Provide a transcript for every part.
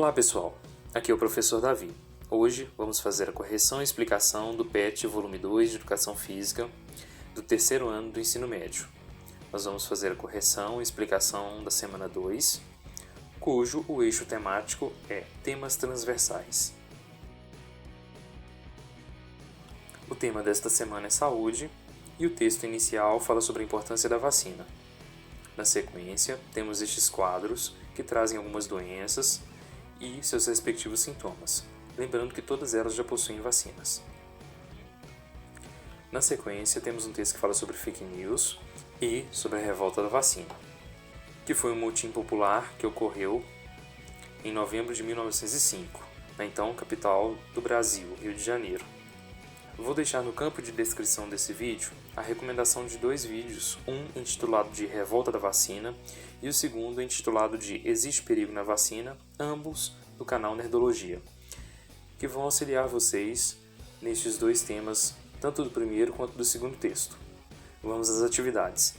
Olá pessoal, aqui é o professor Davi. Hoje vamos fazer a correção e explicação do PET volume 2 de Educação Física do terceiro ano do ensino médio. Nós vamos fazer a correção e explicação da semana 2, cujo o eixo temático é temas transversais. O tema desta semana é saúde e o texto inicial fala sobre a importância da vacina. Na sequência, temos estes quadros que trazem algumas doenças e seus respectivos sintomas, lembrando que todas elas já possuem vacinas. Na sequência, temos um texto que fala sobre fake news e sobre a revolta da vacina, que foi um motim popular que ocorreu em novembro de 1905, na então capital do Brasil, Rio de Janeiro. Vou deixar no campo de descrição desse vídeo a recomendação de 2 vídeos, um intitulado de Revolta da Vacina e o segundo intitulado de Existe Perigo na Vacina, ambos do canal Nerdologia, que vão auxiliar vocês nestes 2 temas, tanto do primeiro quanto do segundo texto. Vamos às atividades.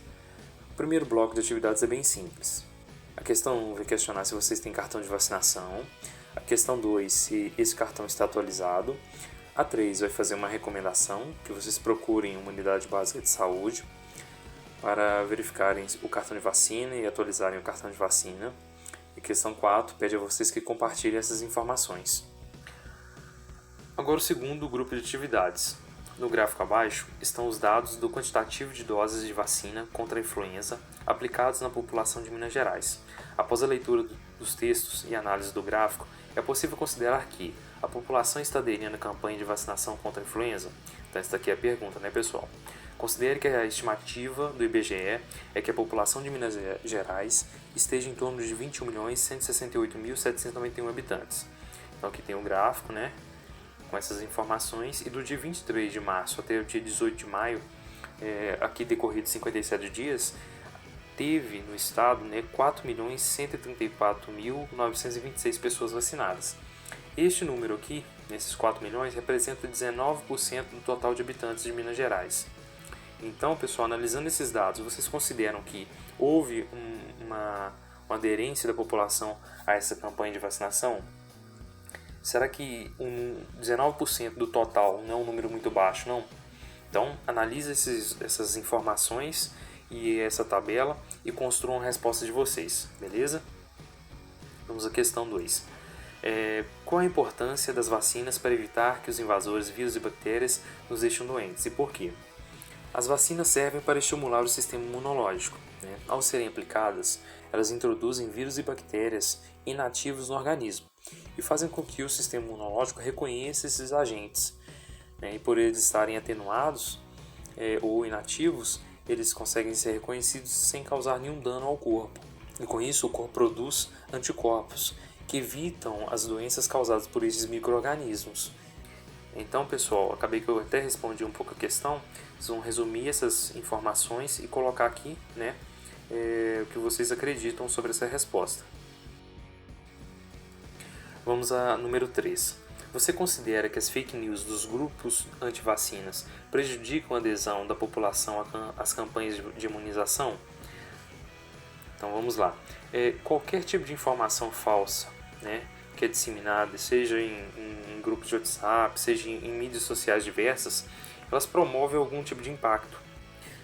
O primeiro bloco de atividades é bem simples. A questão 1 vai questionar se vocês têm cartão de vacinação, a questão 2 se esse cartão está atualizado, a 3 vai fazer uma recomendação que vocês procurem uma unidade básica de saúde para verificarem o cartão de vacina e atualizarem o cartão de vacina. E questão 4 pede a vocês que compartilhem essas informações. Agora o segundo grupo de atividades. No gráfico abaixo estão os dados do quantitativo de doses de vacina contra a influenza aplicados na população de Minas Gerais. Após a leitura dos textos e análise do gráfico, é possível considerar que a população está aderindo à campanha de vacinação contra a influenza? Então essa daqui é a pergunta, né pessoal? Considere que a estimativa do IBGE é que a população de Minas Gerais esteja em torno de 21.168.791 habitantes. Então aqui tem um gráfico, né, com essas informações, e do dia 23 de março até o dia 18 de maio, aqui decorrido 57 dias, teve no estado, né, 4.134.926 pessoas vacinadas. Este número aqui, nesses 4 milhões, representa 19% do total de habitantes de Minas Gerais. Então, pessoal, analisando esses dados, vocês consideram que houve uma aderência da população a essa campanha de vacinação? Será que 19% do total não é um número muito baixo, não? Então, analise essas informações e essa tabela e construam a resposta de vocês, beleza? Vamos à questão 2. Qual a importância das vacinas para evitar que os invasores, vírus e bactérias nos deixem doentes e por quê? As vacinas servem para estimular o sistema imunológico, né? Ao serem aplicadas, elas introduzem vírus e bactérias inativos no organismo e fazem com que o sistema imunológico reconheça esses agentes, né? E por eles estarem atenuados ou inativos, eles conseguem ser reconhecidos sem causar nenhum dano ao corpo. E com isso o corpo produz anticorpos que evitam as doenças causadas por esses micro-organismos. Então, pessoal, acabei que eu até respondi um pouco a questão. Vocês vão resumir essas informações e colocar aqui, né, o que vocês acreditam sobre essa resposta. Vamos a número 3. Você considera que as fake news dos grupos anti-vacinas prejudicam a adesão da população às campanhas de imunização? Então vamos lá. Qualquer tipo de informação falsa, né, que é disseminada, seja em grupos de WhatsApp, seja em mídias sociais diversas, elas promovem algum tipo de impacto.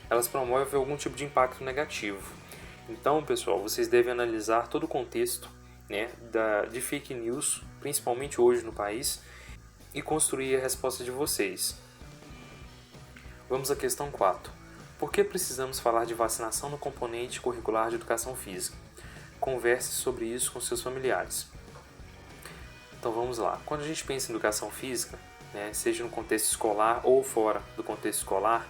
Elas promovem algum tipo de impacto negativo. Então, pessoal, vocês devem analisar todo o contexto, né, de fake news, principalmente hoje no país, e construir a resposta de vocês. Vamos à questão 4. Por que precisamos falar de vacinação no componente curricular de educação física? Converse sobre isso com seus familiares. Então vamos lá. Quando a gente pensa em educação física, né, seja no contexto escolar ou fora do contexto escolar,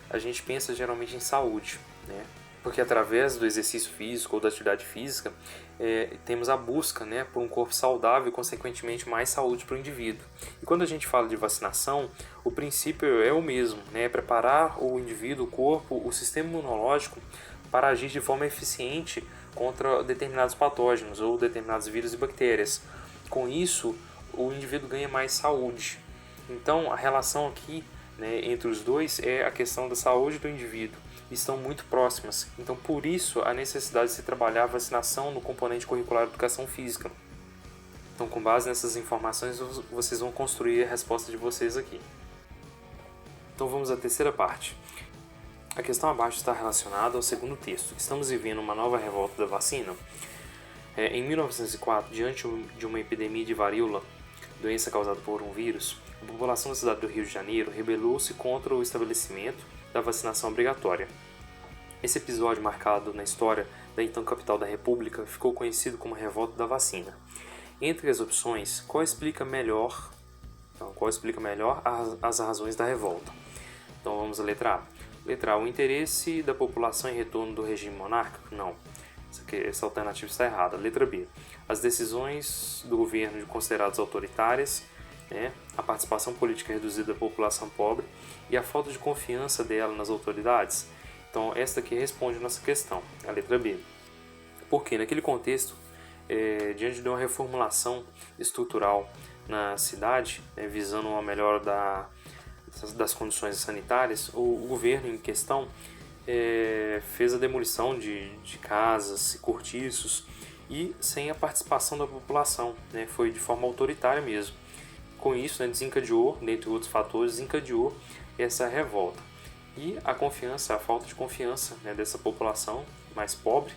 a gente pensa geralmente em saúde, né? Porque através do exercício físico ou da atividade física, temos a busca, né, por um corpo saudável e, consequentemente, mais saúde para o indivíduo. E quando a gente fala de vacinação, o princípio é o mesmo, né, preparar o indivíduo, o corpo, o sistema imunológico para agir de forma eficiente contra determinados patógenos ou determinados vírus e bactérias. Com isso, o indivíduo ganha mais saúde. Então, a relação aqui, né, entre os dois é a questão da saúde do indivíduo. Estão muito próximas. Então, por isso, a necessidade de se trabalhar a vacinação no componente curricular de educação física. Então, com base nessas informações, vocês vão construir a resposta de vocês aqui. Então, vamos à terceira parte. A questão abaixo está relacionada ao segundo texto. Estamos vivendo uma nova revolta da vacina? Em 1904, diante de uma epidemia de varíola, doença causada por um vírus, a população da cidade do Rio de Janeiro rebelou-se contra o estabelecimento da vacinação obrigatória. Esse episódio, marcado na história da então capital da República, ficou conhecido como a Revolta da Vacina. Entre as opções, qual explica melhor as razões da revolta? Então vamos à letra A. Letra A. O interesse da população em retorno do regime monárquico? Não. Essa alternativa está errada. Letra B. As decisões do governo consideradas autoritárias, a participação política reduzida da população pobre e a falta de confiança dela nas autoridades. Então, esta aqui responde a nossa questão, a letra B. Porque naquele contexto, diante de uma reformulação estrutural na cidade, visando uma melhora das condições sanitárias, o governo em questão fez a demolição de casas e cortiços e sem a participação da população, foi de forma autoritária mesmo. Com isso, desencadeou, dentre outros fatores, desencadeou essa revolta. E a falta de confiança dessa população mais pobre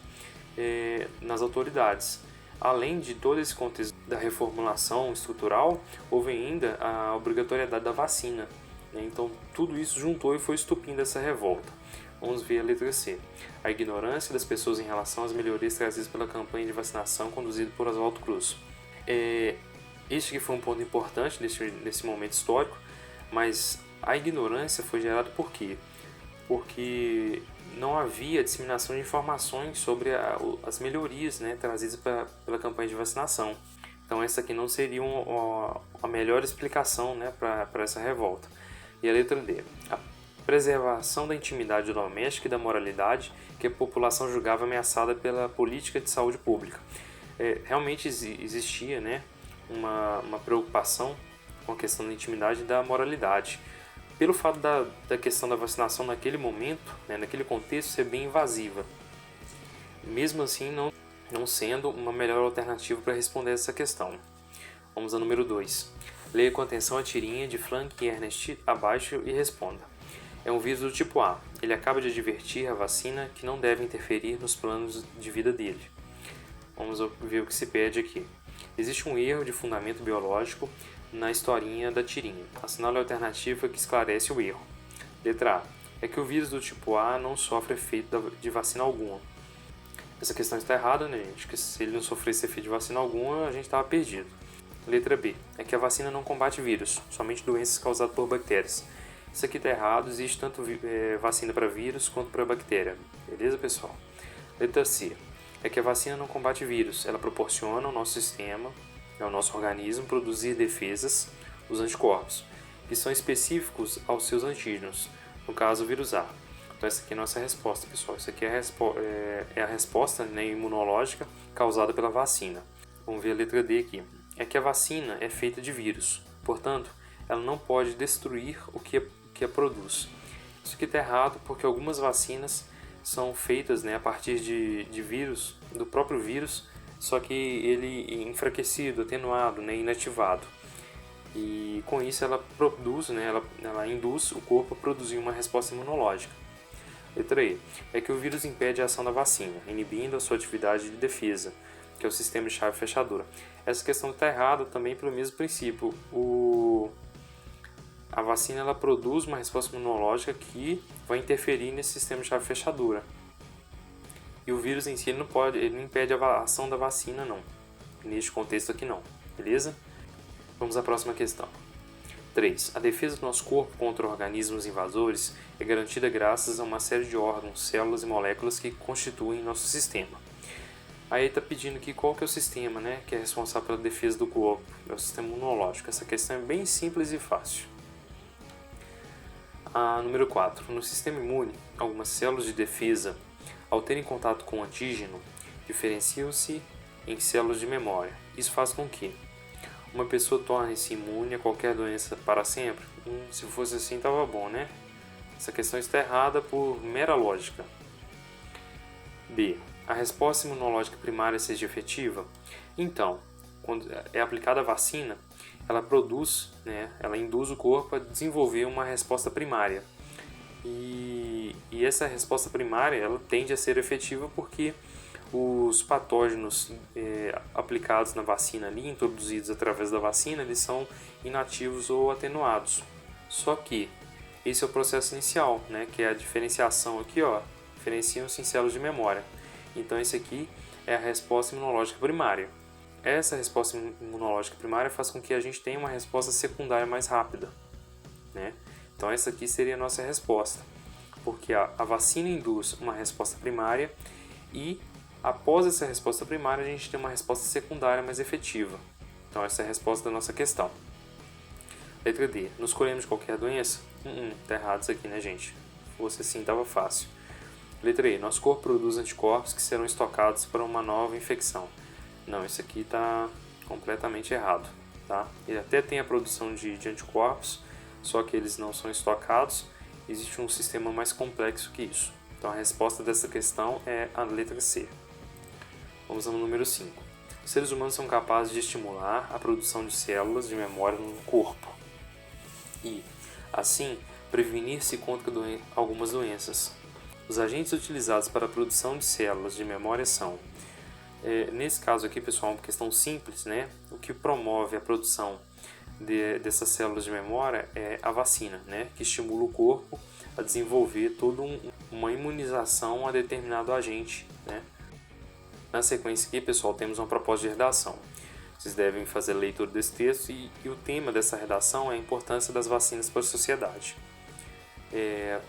nas autoridades. Além de todo esse contexto da reformulação estrutural, houve ainda a obrigatoriedade da vacina. Então, tudo isso juntou e foi estupim dessa revolta. Vamos ver a letra C. A ignorância das pessoas em relação às melhorias trazidas pela campanha de vacinação conduzida por Oswaldo Cruz. Este que foi um ponto importante nesse momento histórico, mas a ignorância foi gerada por quê? Porque não havia disseminação de informações sobre as melhorias trazidas pela campanha de vacinação. Então essa aqui não seria a melhor explicação para essa revolta. E a letra D. A preservação da intimidade doméstica e da moralidade que a população julgava ameaçada pela política de saúde pública. Realmente existia uma preocupação com a questão da intimidade e da moralidade. Pelo fato da questão da vacinação naquele momento, naquele contexto, ser bem invasiva. Mesmo assim, não sendo uma melhor alternativa para responder essa questão. Vamos ao número 2. Leia com atenção a tirinha de Frank e Ernest abaixo e responda. É um vírus do tipo A. Ele acaba de advertir a vacina que não deve interferir nos planos de vida dele. Vamos ver o que se pede aqui. Existe um erro de fundamento biológico na historinha da tirinha. Assinale a alternativa que esclarece o erro. Letra A. É que o vírus do tipo A não sofre efeito de vacina alguma. Essa questão está errada, gente? Que se ele não sofresse efeito de vacina alguma, a gente estava perdido. Letra B. É que a vacina não combate vírus, somente doenças causadas por bactérias. Isso aqui está errado, existe tanto vacina para vírus quanto para bactéria. Beleza, pessoal? Letra C. É que a vacina não combate vírus, ela proporciona ao nosso sistema, ao nosso organismo, produzir defesas, os anticorpos, que são específicos aos seus antígenos, no caso o vírus A. Então essa aqui é a nossa resposta, pessoal. Isso aqui é a resposta imunológica causada pela vacina. Vamos ver a letra D aqui. É que a vacina é feita de vírus, portanto, ela não pode destruir o que a produz. Isso aqui está errado porque algumas vacinas são feitas a partir de vírus, do próprio vírus, só que ele enfraquecido, atenuado, inativado. E com isso ela produz, ela induz o corpo a produzir uma resposta imunológica. Letra E. É que o vírus impede a ação da vacina, inibindo a sua atividade de defesa, que é o sistema de chave fechadura. Essa questão está errada também pelo mesmo princípio. A vacina ela produz uma resposta imunológica que vai interferir nesse sistema de chave fechadura. E o vírus em si ele não impede a ação da vacina, não. Neste contexto aqui não. Beleza? Vamos à próxima questão. 3. A defesa do nosso corpo contra organismos invasores é garantida graças a uma série de órgãos, células e moléculas que constituem nosso sistema. Aí está pedindo aqui qual que é o sistema que é responsável pela defesa do corpo. É o sistema imunológico. Essa questão é bem simples e fácil. Número 4. No sistema imune, algumas células de defesa, ao terem contato com o antígeno, diferenciam-se em células de memória. Isso faz com que uma pessoa torne-se imune a qualquer doença para sempre. Se fosse assim, estava bom, né? Essa questão está errada por mera lógica. B. A resposta imunológica primária seja efetiva? Então, quando é aplicada a vacina, ela produz, ela induz o corpo a desenvolver uma resposta primária. E essa resposta primária ela tende a ser efetiva porque os patógenos aplicados na vacina ali, introduzidos através da vacina, eles são inativos ou atenuados. Só que esse é o processo inicial, que é a diferenciação aqui, diferenciam-se em células de memória. Então esse aqui é a resposta imunológica primária. Essa resposta imunológica primária faz com que a gente tenha uma resposta secundária mais rápida, Então essa aqui seria a nossa resposta, porque a vacina induz uma resposta primária e após essa resposta primária a gente tem uma resposta secundária mais efetiva. Então essa é a resposta da nossa questão. Letra D. Não escolhemos qualquer doença? Tá errado isso aqui, gente? Se fosse assim, tava fácil. Letra E. Nosso corpo produz anticorpos que serão estocados para uma nova infecção. Não, isso aqui está completamente errado. Tá? Ele até tem a produção de anticorpos, só que eles não são estocados. Existe um sistema mais complexo que isso. Então a resposta dessa questão é a letra C. Vamos ao número 5. Os seres humanos são capazes de estimular a produção de células de memória no corpo e, assim, prevenir-se contra algumas doenças. Os agentes utilizados para a produção de células de memória são, nesse caso aqui, pessoal, uma questão simples, O que promove a produção dessas células de memória é a vacina, Que estimula o corpo a desenvolver toda uma imunização a determinado agente, Na sequência aqui, pessoal, temos uma proposta de redação. Vocês devem fazer a leitura desse texto e o tema dessa redação é a importância das vacinas para a sociedade.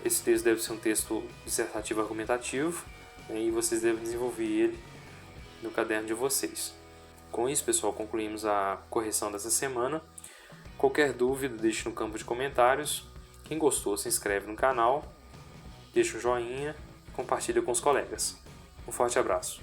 Esse texto deve ser um texto dissertativo argumentativo, e vocês devem desenvolver ele no caderno de vocês. Com isso, pessoal, concluímos a correção dessa semana. Qualquer dúvida, deixe no campo de comentários. Quem gostou, se inscreve no canal, deixa um joinha e compartilha com os colegas. Um forte abraço.